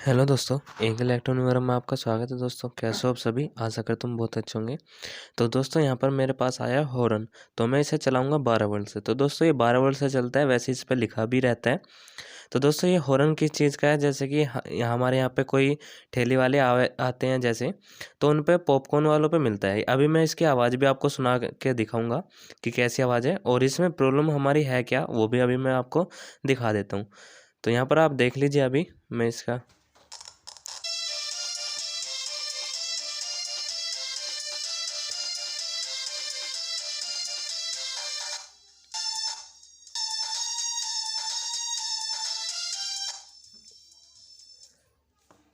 Hello दोस्तों, एक electronic वगैरह में आपका स्वागत है। दोस्तों कैसे हो आप सभी? आशा करता हूँ बहुत अच्छे होंगे। तो दोस्तों यहाँ पर मेरे पास आया है हॉर्न, तो मैं इसे चलाऊंगा 12 वोल्ट से। तो दोस्तों ये 12 वोल्ट से चलता है, वैसे इस पर लिखा भी रहता है। तो दोस्तों ये हॉर्न किस चीज़ का है, जैसे कि हमारे यहाँ पे कोई ठेले वाले आते हैं जैसे, तो उन पे पॉपकॉर्न वालों पे मिलता है। अभी मैं इसकी आवाज़ भी आपको सुना के दिखाऊंगा कि कैसी आवाज़ है और इसमें प्रॉब्लम हमारी है क्या, वो भी अभी मैं आपको दिखा देता हूँ। तो यहाँ पर आप देख लीजिए, अभी मैं इसका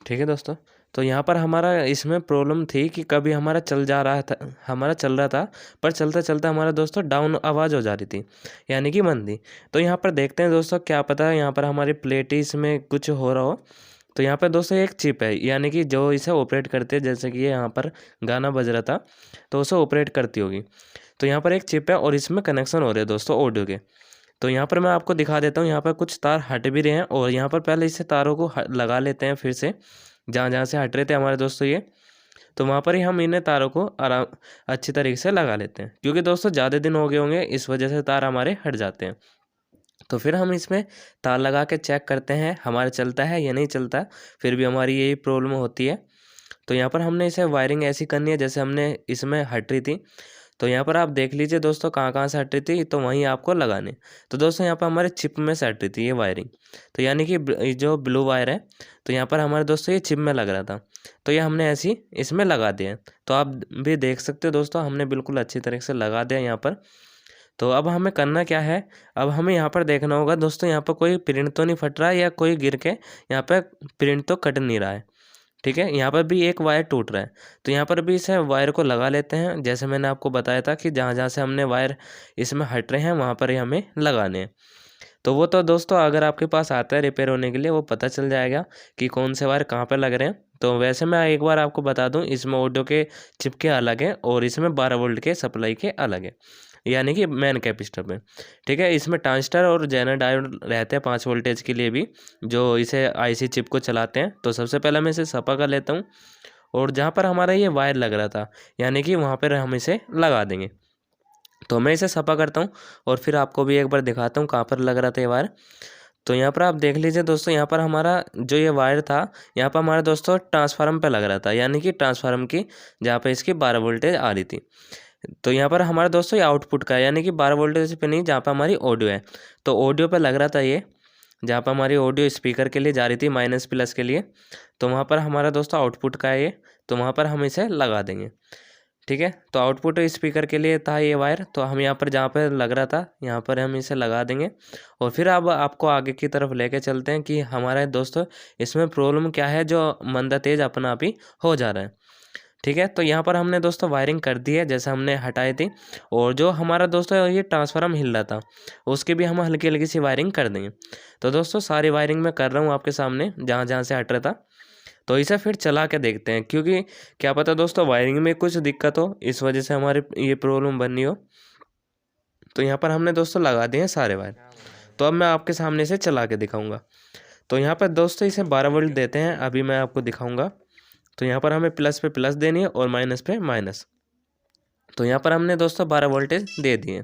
ठीक है दोस्तों। तो यहाँ पर हमारा इसमें प्रॉब्लम थी कि कभी हमारा चल रहा था, पर चलते चलते हमारा दोस्तों डाउन आवाज़ हो जा रही थी, यानी कि मंदी। तो यहाँ पर देखते हैं दोस्तों, क्या पता है यहाँ पर हमारी प्लेट ही इसमें कुछ हो रहा हो। तो यहाँ पर दोस्तों एक चिप है, यानी कि जो इसे ऑपरेट करती है, जैसे कि यहाँ पर गाना बज रहा था तो उसे ऑपरेट करती होगी। तो यहाँ पर एक चिप है और इसमें कनेक्शन हो रहे हैं दोस्तों ऑडियो के। तो यहाँ पर मैं आपको दिखा देता हूँ, यहाँ पर कुछ तार हट भी रहे हैं और यहाँ पर पहले इससे तारों को लगा लेते हैं फिर से, जहाँ जहाँ से हट रहे थे हमारे दोस्तों ये। तो वहाँ पर ही हम इन्हें तारों को आराम अच्छी तरीके से लगा लेते हैं, क्योंकि दोस्तों ज़्यादा दिन हो गए होंगे, इस वजह से तार हमारे हट जाते हैं। तो फिर हम इसमें तार लगा के चेक करते हैं हमारा चलता है या नहीं चलता, फिर भी हमारी यही प्रॉब्लम होती है। तो यहाँ पर हमने इसे वायरिंग ऐसी करनी है जैसे हमने इसमें हट रही थी। तो यहाँ पर आप देख लीजिए दोस्तों, कहाँ कहाँ से हट रही थी, तो वहीं आपको लगाने। तो दोस्तों यहाँ पर हमारे चिप में से हट रही थी ये वायरिंग, तो यानी कि ये जो ब्लू वायर है, तो यहाँ पर हमारे दोस्तों ये चिप में लग रहा था, तो ये हमने ऐसी इसमें लगा दिया है। तो आप भी देख सकते हो दोस्तों, हमने बिल्कुल अच्छी तरीके से लगा दिया यहाँ पर। तो अब हमें करना क्या है, अब हमें यहाँ पर देखना होगा दोस्तों, यहाँ पर कोई प्रिंट तो नहीं फट रहा है या कोई गिर के यहाँ पर प्रिंट तो कट नहीं रहा है। ठीक है, यहाँ पर भी एक वायर टूट रहा है, तो यहाँ पर भी इसे वायर को लगा लेते हैं। जैसे मैंने आपको बताया था कि जहाँ जहाँ से हमने वायर इसमें हट रहे हैं वहाँ पर ही हमें लगाने हैं। तो वो तो दोस्तों अगर आपके पास आता है रिपेयर होने के लिए, वो पता चल जाएगा कि कौन से वायर कहाँ पर लग रहे हैं। तो वैसे मैं एक बार आपको बता दूं, इसमें ऑडियो के चिप के अलग हैं और इसमें 12 वोल्ट के सप्लाई के अलग है, यानी कि मेन कैपेसिटर में। ठीक है, इसमें ट्रांजिस्टर और जेनर डायोड रहते हैं 5 वोल्टेज के लिए भी, जो इसे आईसी चिप को चलाते हैं। तो सबसे पहले मैं इसे सपा कर लेता हूँ और जहाँ पर हमारा ये वायर लग रहा था, यानी कि वहाँ पर हम इसे लगा देंगे। तो मैं इसे सपा करता हूँ और फिर आपको भी एक बार दिखाता हूँ कहाँ पर लग रहा था ये वायर। तो यहाँ पर आप देख लीजिए दोस्तों, यहाँ पर हमारा जो ये वायर था, यहाँ पर हमारे दोस्तों ट्रांसफार्मर पे लग रहा था, यानी कि ट्रांसफार्मर की जहाँ पे इसकी 12 वोल्टेज आ रही थी। तो यहाँ पर हमारे दोस्तों ये आउटपुट का है, यानी कि 12 वोल्टेज पे नहीं, जहाँ पर हमारी ऑडियो है। तो ऑडियो पे लग रहा था ये, जहाँ पर हमारी ऑडियो स्पीकर के लिए जा रही थी माइनस प्लस के लिए। तो वहाँ पर हमारा दोस्तों आउटपुट का है ये, तो वहाँ पर हम इसे लगा देंगे। ठीक है, तो आउटपुट स्पीकर के लिए था ये वायर, तो हम यहाँ पर जहाँ पर लग रहा था यहाँ पर हम इसे लगा देंगे। और फिर अब आपको आगे की तरफ लेके चलते हैं कि हमारे दोस्तों इसमें प्रॉब्लम क्या है, जो मंदा तेज अपना आप ही हो जा रहा है। ठीक है, तो यहाँ पर हमने दोस्तों वायरिंग कर दी है जैसे हमने हटाई थी, और जो हमारा दोस्तों ये ट्रांसफार्मर हिल रहा था उसकी भी हम हल्की हल्की सी वायरिंग कर देंगे। तो दोस्तों सारी वायरिंग मैं कर रहा हूँ आपके सामने, जहाँ जहाँ से हट रहा था। तो इसे फिर चला के देखते हैं, क्योंकि क्या पता दोस्तों वायरिंग में कुछ दिक्कत हो, इस वजह से हमारे ये प्रॉब्लम बननी हो। तो यहाँ पर हमने दोस्तों लगा दिए हैं सारे वायर। तो अब मैं आपके सामने से चला के दिखाऊंगा। तो यहाँ पर दोस्तों इसे 12 वोल्ट देते हैं, अभी मैं आपको दिखाऊंगा। तो यहाँ पर हमें प्लस पे प्लस देनी है और माइनस पे माइनस। तो यहाँ पर हमने दोस्तों 12 वोल्टेज दे दिए।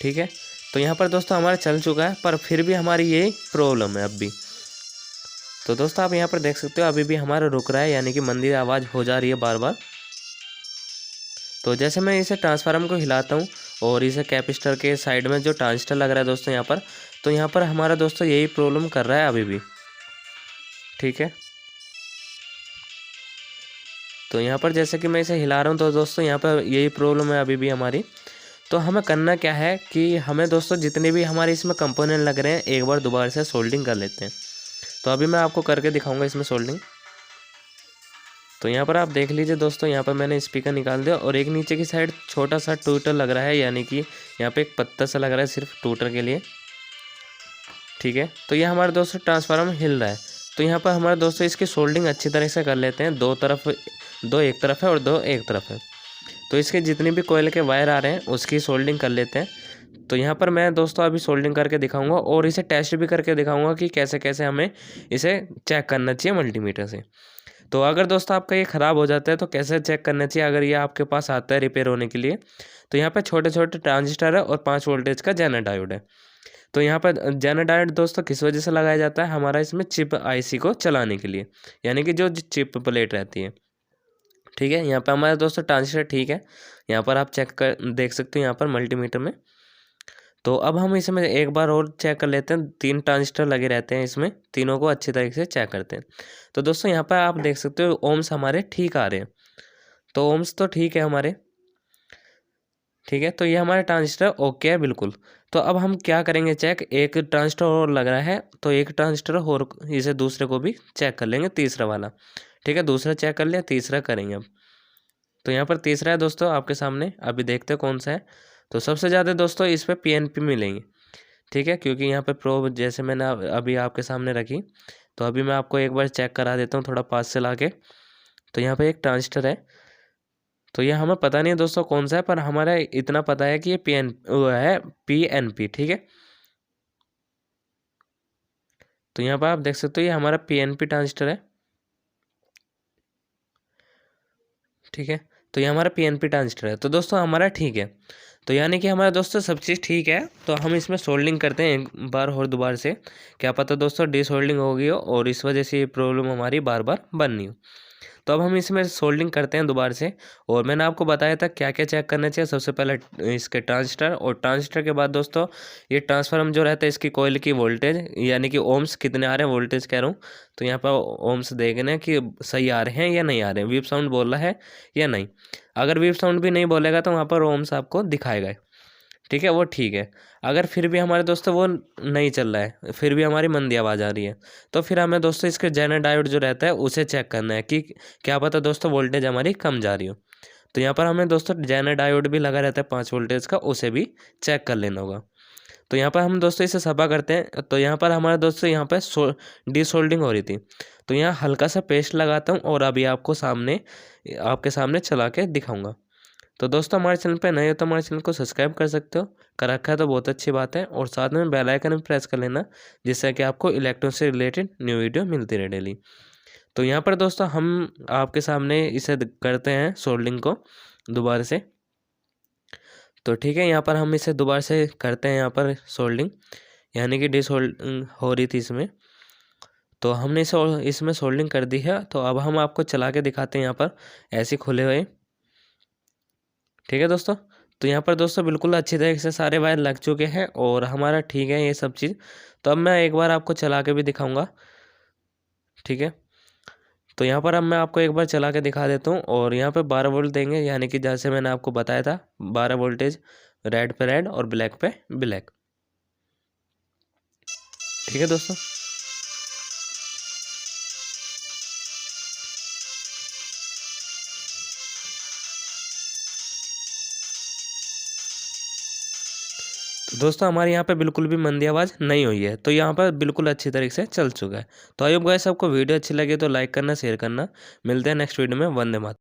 ठीक है, तो यहाँ पर दोस्तों हमारा चल चुका है, पर फिर भी हमारी यही प्रॉब्लम है अब भी। तो दोस्तों आप यहाँ पर देख सकते हो अभी भी हमारा रुक रहा है, यानी कि मंदी आवाज़ हो जा रही है बार बार। तो जैसे मैं इसे ट्रांसफार्मर को हिलाता हूँ और इसे कैपेसिटर के साइड में जो ट्रांजिस्टर लग रहा है दोस्तों यहाँ पर, तो यहाँ पर हमारा दोस्तों यही प्रॉब्लम कर रहा है अभी भी। ठीक है, तो यहाँ पर जैसे कि मैं इसे हिला रहा हूँ, तो दोस्तों यहाँ पर यही प्रॉब्लम है अभी भी हमारी। तो हमें करना क्या है कि हमें दोस्तों जितने भी हमारे इसमें कंपोनेंट लग रहे हैं एक बार दोबारा से सोल्डिंग कर लेते हैं। तो अभी मैं आपको करके दिखाऊंगा इसमें सोल्डिंग। तो यहाँ पर आप देख लीजिए दोस्तों, यहाँ पर मैंने स्पीकर निकाल दिया और एक नीचे की साइड छोटा सा टूटर लग रहा है, यानी कि यहाँ पे एक पत्ता सा लग रहा है सिर्फ टूटर के लिए। ठीक है, तो ये हमारे दोस्तों ट्रांसफार्मर हिल रहा है। तो यहाँ पर हमारे दोस्तों इसकी सोल्डिंग अच्छी तरह से कर लेते हैं, दो एक तरफ है और दो एक तरफ है। तो इसके जितने भी कोयल के वायर आ रहे हैं उसकी सोल्डिंग कर लेते हैं। तो यहाँ पर मैं दोस्तों अभी सोल्डिंग करके दिखाऊंगा और इसे टेस्ट भी करके दिखाऊंगा कि कैसे कैसे हमें इसे चेक करना चाहिए मल्टीमीटर से। तो अगर दोस्तों आपका ये ख़राब हो जाता है तो कैसे चेक करना चाहिए अगर ये आपके पास आता है रिपेयर होने के लिए। तो यहाँ पर छोटे छोटे ट्रांजिस्टर है और 5 वोल्टेज का जेनर डायोड है। तो यहाँ पर जेनर डायोड दोस्तों किस वजह से लगाया जाता है, हमारा इसमें चिप आईसी को चलाने के लिए, यानी कि जो चिप प्लेट रहती है। ठीक है, यहाँ पर हमारे दोस्तों ट्रांजिस्टर ठीक है, यहाँ पर आप चेक कर देख सकते हो यहाँ पर मल्टीमीटर में। तो अब हम इसमें एक बार और चेक कर लेते हैं, 3 ट्रांजिस्टर लगे रहते हैं इसमें, तीनों को अच्छी तरीके से चेक करते हैं। तो दोस्तों यहाँ पर आप देख सकते हो ओम्स हमारे ठीक आ रहे हैं, तो ओम्स तो ठीक है हमारे। ठीक है, तो ये हमारे ट्रांजिस्टर ओके है बिल्कुल। तो अब हम क्या करेंगे चेक, एक ट्रांजिस्टर और लग रहा है तो एक ट्रांजिस्टर और इसे दूसरे को भी चेक कर लेंगे, तीसरा वाला। ठीक है, दूसरा चेक कर लिया, तीसरा करेंगे अब। तो यहाँ पर तीसरा है दोस्तों आपके सामने, अभी देखते हैं कौन सा है। तो सबसे ज़्यादा दोस्तों इस पर पीएनपी मिलेंगे। ठीक है, क्योंकि यहाँ पे प्रोब जैसे मैंने अभी आपके सामने रखी, तो अभी मैं आपको एक बार चेक करा देता हूँ थोड़ा पास से लाके। तो यहाँ पे एक ट्रांजिस्टर है, तो ये हमें पता नहीं है दोस्तों कौन सा है, पर हमारा इतना पता है कि ये पीएनपी। ठीक है, तो यहाँ पर आप देख सकते हो ये हमारा पीएनपी ट्रांजिस्टर है। ठीक है, तो ये हमारा पीएनपी ट्रांजिस्टर है, तो दोस्तों हमारा ठीक है। तो यानी कि हमारा दोस्तों सब चीज़ ठीक है। तो हम इसमें सोल्डिंग करते हैं एक बार और दोबारा से, क्या पता दोस्तों डिसोल्डिंग हो गई हो और इस वजह से ये प्रॉब्लम हमारी बार बार बन रही हो। तो अब हम इसमें सोल्डिंग करते हैं दोबारा से। और मैंने आपको बताया था क्या क्या चेक करना चाहिए, सबसे पहले इसके ट्रांजिस्टर, और ट्रांजिस्टर के बाद दोस्तों ये ट्रांसफार्मर जो रहता है इसकी कॉइल की वोल्टेज, यानी कि ओम्स कितने आ रहे हैं, वोल्टेज कह रहा हूँ। तो यहाँ पर ओम्स देखना है कि सही आ रहे हैं या नहीं आ रहे हैं, वीप साउंड बोल रहा है या नहीं। अगर वीप साउंड भी नहीं बोलेगा तो वहाँ पर ओम्स आपको दिखाएगा। ठीक है, वो ठीक है। अगर फिर भी हमारे दोस्तों वो नहीं चल रहा है, फिर भी हमारी मंदी आवाज़ आ रही है, तो फिर हमें दोस्तों इसके जेनर डायोड जो रहता है उसे चेक करना है कि क्या पता दोस्तों वोल्टेज हमारी कम जा रही हो। तो यहाँ पर हमें दोस्तों जेनर डायोड भी लगा रहता है 5 वोल्टेज का, उसे भी चेक कर लेना होगा। तो यहाँ पर हम दोस्तों इसे सफा करते हैं। तो यहाँ पर हमारे दोस्तों यहाँ पर डिसोल्डिंग हो रही थी, तो यहाँ हल्का सा पेस्ट लगाता हूँ और अभी आपके सामने चला के दिखाऊँगा। तो दोस्तों हमारे चैनल पे नए हो तो हमारे चैनल को सब्सक्राइब कर सकते हो, कर रखा है तो बहुत अच्छी बात है, और साथ में बेल आइकन भी प्रेस कर लेना, जिससे कि आपको इलेक्ट्रॉनिक से रिलेटेड न्यू वीडियो मिलती रहे डेली। तो यहाँ पर दोस्तों हम आपके सामने इसे करते हैं सोल्डिंग को दोबारा से। तो ठीक है, यहाँ पर हम इसे दोबारा से करते हैं यहाँ पर सोल्डिंग, यानी कि डिसोल्डिंग हो रही थी इसमें, तो हमने इसमें सोल्डिंग कर दी है। तो अब हम आपको चला के दिखाते हैं यहाँ पर ऐसे खुले हुए। ठीक है दोस्तों, तो यहाँ पर दोस्तों बिल्कुल अच्छी तरीके से सारे वायर लग चुके हैं और हमारा ठीक है ये सब चीज़। तो अब मैं एक बार आपको चला के भी दिखाऊंगा। ठीक है, तो यहाँ पर अब मैं आपको एक बार चला के दिखा देता हूँ, और यहाँ पे 12 वोल्ट देंगे, यानी कि जैसे मैंने आपको बताया था 12 वोल्टेज, रेड पे रेड और ब्लैक पे ब्लैक। ठीक है दोस्तों, तो दोस्तों हमारे यहाँ पे बिल्कुल भी मंदी आवाज़ नहीं हुई है, तो यहाँ पर बिल्कुल अच्छी तरीके से चल चुका है। तो आई होप गाइस आपको वीडियो अच्छी लगी तो लाइक करना, शेयर करना। मिलते हैं नेक्स्ट वीडियो में। वंदे मातरम।